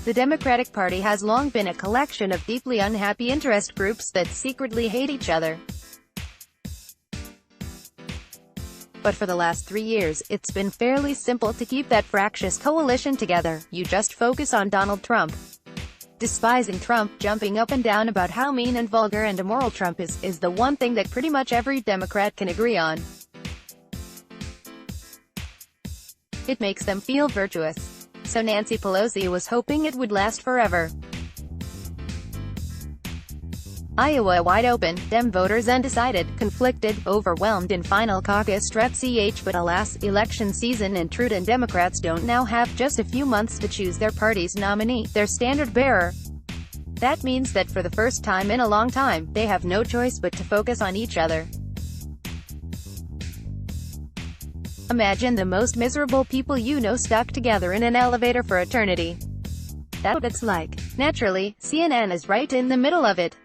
The Democratic Party has long been a collection of deeply unhappy interest groups that secretly hate each other. But for the last 3 years, it's been fairly simple to keep that fractious coalition together. You just focus on Donald Trump. Despising Trump, jumping up and down about how mean and vulgar and immoral Trump is the one thing that pretty much every Democrat can agree on. It makes them feel virtuous. So Nancy Pelosi was hoping it would last forever. Iowa wide open, Dem voters undecided, conflicted, overwhelmed in final caucus ch, but alas, election season and Trudeau Democrats don't now have just a few months to choose their party's nominee, their standard bearer. That means that for the first time in a long time, they have no choice but to focus on each other. Imagine the most miserable people you know stuck together in an elevator for eternity. That's what it's like. Naturally, CNN is right in the middle of it.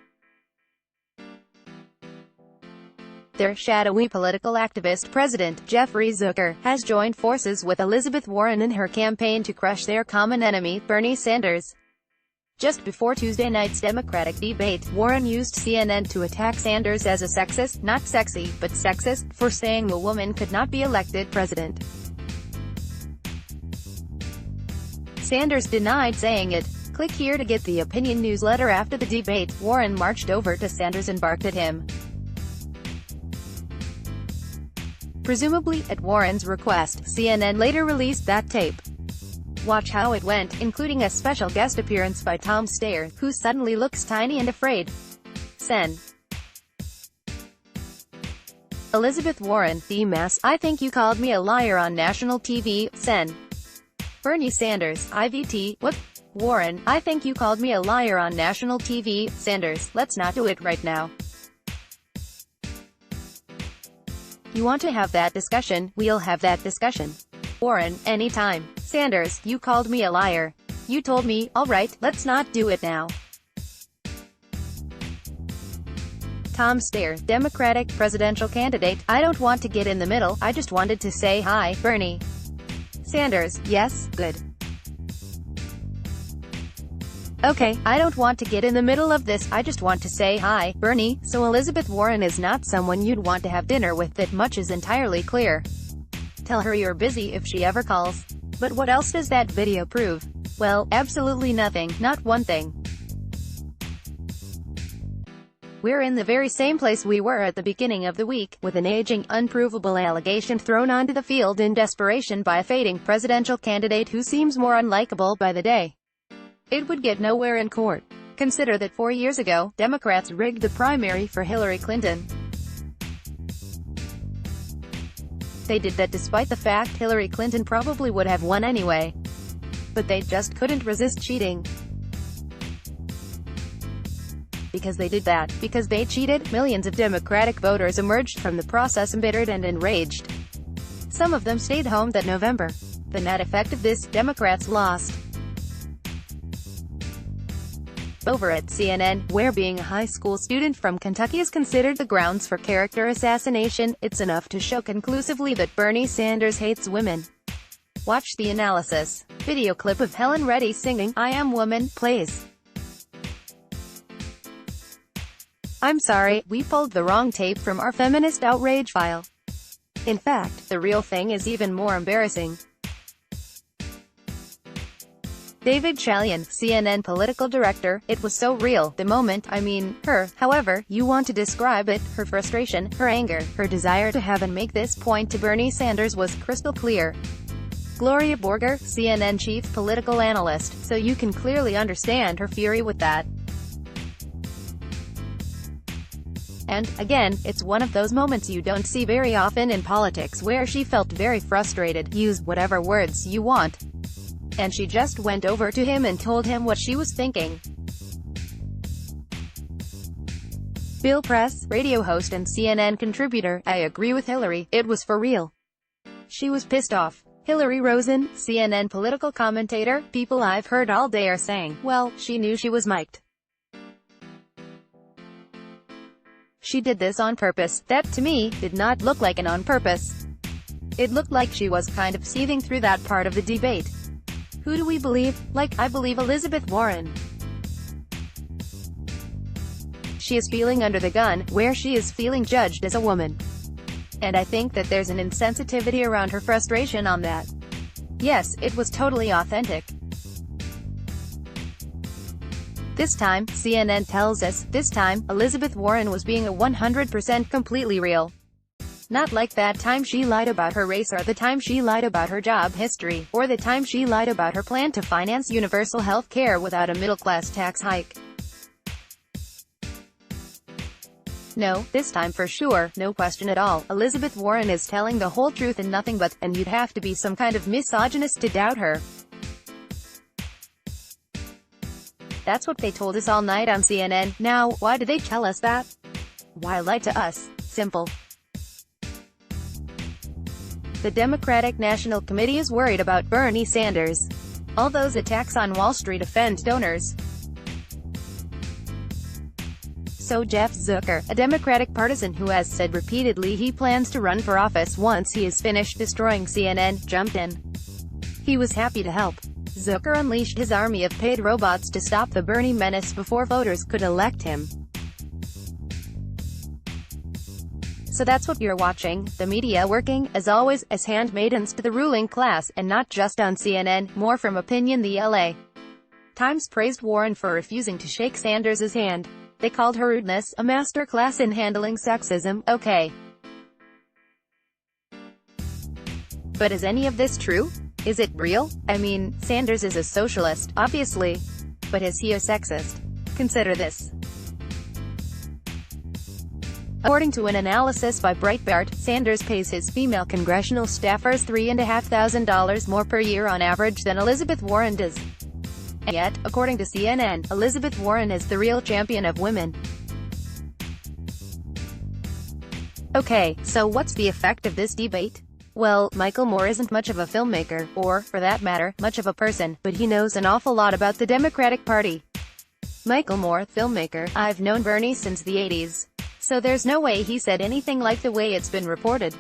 Their shadowy political activist president, Jeffrey Zucker, has joined forces with Elizabeth Warren in her campaign to crush their common enemy, Bernie Sanders. Just before Tuesday night's Democratic debate, Warren used CNN to attack Sanders as a sexist, not sexy, but sexist, for saying a woman could not be elected president. Sanders denied saying it. Click here to get the opinion newsletter. After the debate, Warren marched over to Sanders and barked at him. Presumably, at Warren's request, CNN later released that tape. Watch how it went, including a special guest appearance by Tom Steyer, who suddenly looks tiny and afraid. Sen. Elizabeth Warren, DMAS, I think you called me a liar on national TV, Sen. Bernie Sanders, IVT, what? Warren, I think you called me a liar on national TV, Sanders, let's not do it right now. You want to have that discussion, we'll have that discussion. Warren, anytime. Sanders, you called me a liar. You told me, alright, let's not do it now. Tom Steyer, Democratic presidential candidate, I don't want to get in the middle, I just wanted to say hi, Bernie. Sanders, yes, good. Okay, I don't want to get in the middle of this, I just want to say hi, Bernie. So Elizabeth Warren is not someone you'd want to have dinner with, that much is entirely clear. Tell her you're busy if she ever calls. But what else does that video prove? Well, absolutely nothing, not one thing. We're in the very same place we were at the beginning of the week, with an aging, unprovable allegation thrown onto the field in desperation by a fading presidential candidate who seems more unlikable by the day. It would get nowhere in court. Consider that 4 years ago, Democrats rigged the primary for Hillary Clinton. They did that despite the fact Hillary Clinton probably would have won anyway. But they just couldn't resist cheating. Because they did that, because they cheated, millions of Democratic voters emerged from the process embittered and enraged. Some of them stayed home that November. The net effect of this, Democrats lost. Over at CNN, where being a high school student from Kentucky is considered the grounds for character assassination, it's enough to show conclusively that Bernie Sanders hates women. Watch the analysis. Video clip of Helen Reddy singing "I Am Woman" plays. I'm sorry, we pulled the wrong tape from our feminist outrage file. In fact, the real thing is even more embarrassing. David Chalian, CNN political director, it was so real, the moment, I mean, her, however you want to describe it, her frustration, her anger, her desire to have and make this point to Bernie Sanders was crystal clear. Gloria Borger, CNN chief political analyst, so you can clearly understand her fury with that. And, again, it's one of those moments you don't see very often in politics where she felt very frustrated, use whatever words you want. And she just went over to him and told him what she was thinking. Bill Press, radio host and CNN contributor, I agree with Hillary, it was for real. She was pissed off. Hillary Rosen, CNN political commentator, people I've heard all day are saying, well, she knew she was mic'd. She did this on purpose. That, to me, did not look like an on purpose. It looked like she was kind of seething through that part of the debate. Who do we believe? Like, I believe Elizabeth Warren. She is feeling under the gun, where she is feeling judged as a woman. And I think that there's an insensitivity around her frustration on that. Yes, it was totally authentic. This time, CNN tells us, this time, Elizabeth Warren was being a 100% completely real. Not like that time she lied about her race, or the time she lied about her job history, or the time she lied about her plan to finance universal health care without a middle-class tax hike. No, this time for sure, no question at all, Elizabeth Warren is telling the whole truth and nothing but, and you'd have to be some kind of misogynist to doubt her. That's what they told us all night on CNN. Now, why do they tell us that? Why lie to us? Simple. The Democratic National Committee is worried about Bernie Sanders. All those attacks on Wall Street offend donors. So Jeff Zucker, a Democratic partisan who has said repeatedly he plans to run for office once he is finished destroying CNN, jumped in. He was happy to help. Zucker unleashed his army of paid robots to stop the Bernie menace before voters could elect him. So that's what you're watching, the media working, as always, as handmaidens to the ruling class, and not just on CNN. More from Opinion. The LA Times praised Warren for refusing to shake Sanders' hand. They called her rudeness, a masterclass in handling sexism. Okay. But is any of this true? Is it real? I mean, Sanders is a socialist, obviously. But is he a sexist? Consider this. According to an analysis by Breitbart, Sanders pays his female congressional staffers $3,500 more per year on average than Elizabeth Warren does. And yet, according to CNN, Elizabeth Warren is the real champion of women. Okay, so what's the effect of this debate? Well, Michael Moore isn't much of a filmmaker, or, for that matter, much of a person, but he knows an awful lot about the Democratic Party. Michael Moore, filmmaker, I've known Bernie since the 80s. So there's no way he said anything like the way it's been reported.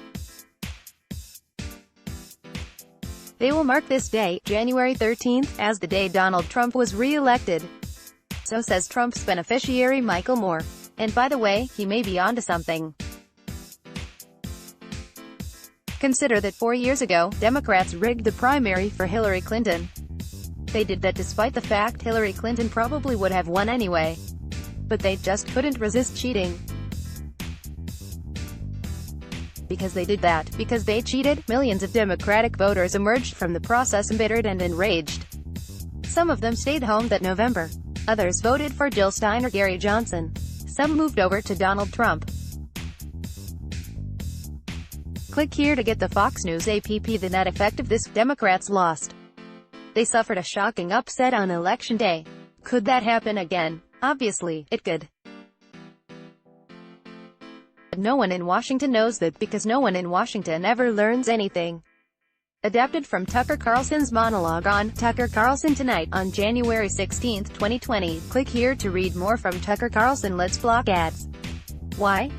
They will mark this day, January 13th, as the day Donald Trump was re-elected. So says Trump's beneficiary Michael Moore. And by the way, he may be onto something. Consider that 4 years ago, Democrats rigged the primary for Hillary Clinton. They did that despite the fact Hillary Clinton probably would have won anyway. But they just couldn't resist cheating. Because they did that, because they cheated, millions of Democratic voters emerged from the process embittered and enraged. Some of them stayed home that November. Others voted for Jill Stein or Gary Johnson. Some moved over to Donald Trump. Click here to get the Fox News app. The net effect of this: Democrats lost. They suffered a shocking upset on Election Day. Could that happen again? Obviously, it could. No one in Washington knows that, because no one in Washington ever learns anything. Adapted from Tucker Carlson's monologue on Tucker Carlson Tonight, on January 16, 2020. Click here to read more from Tucker Carlson. Let's block ads. Why?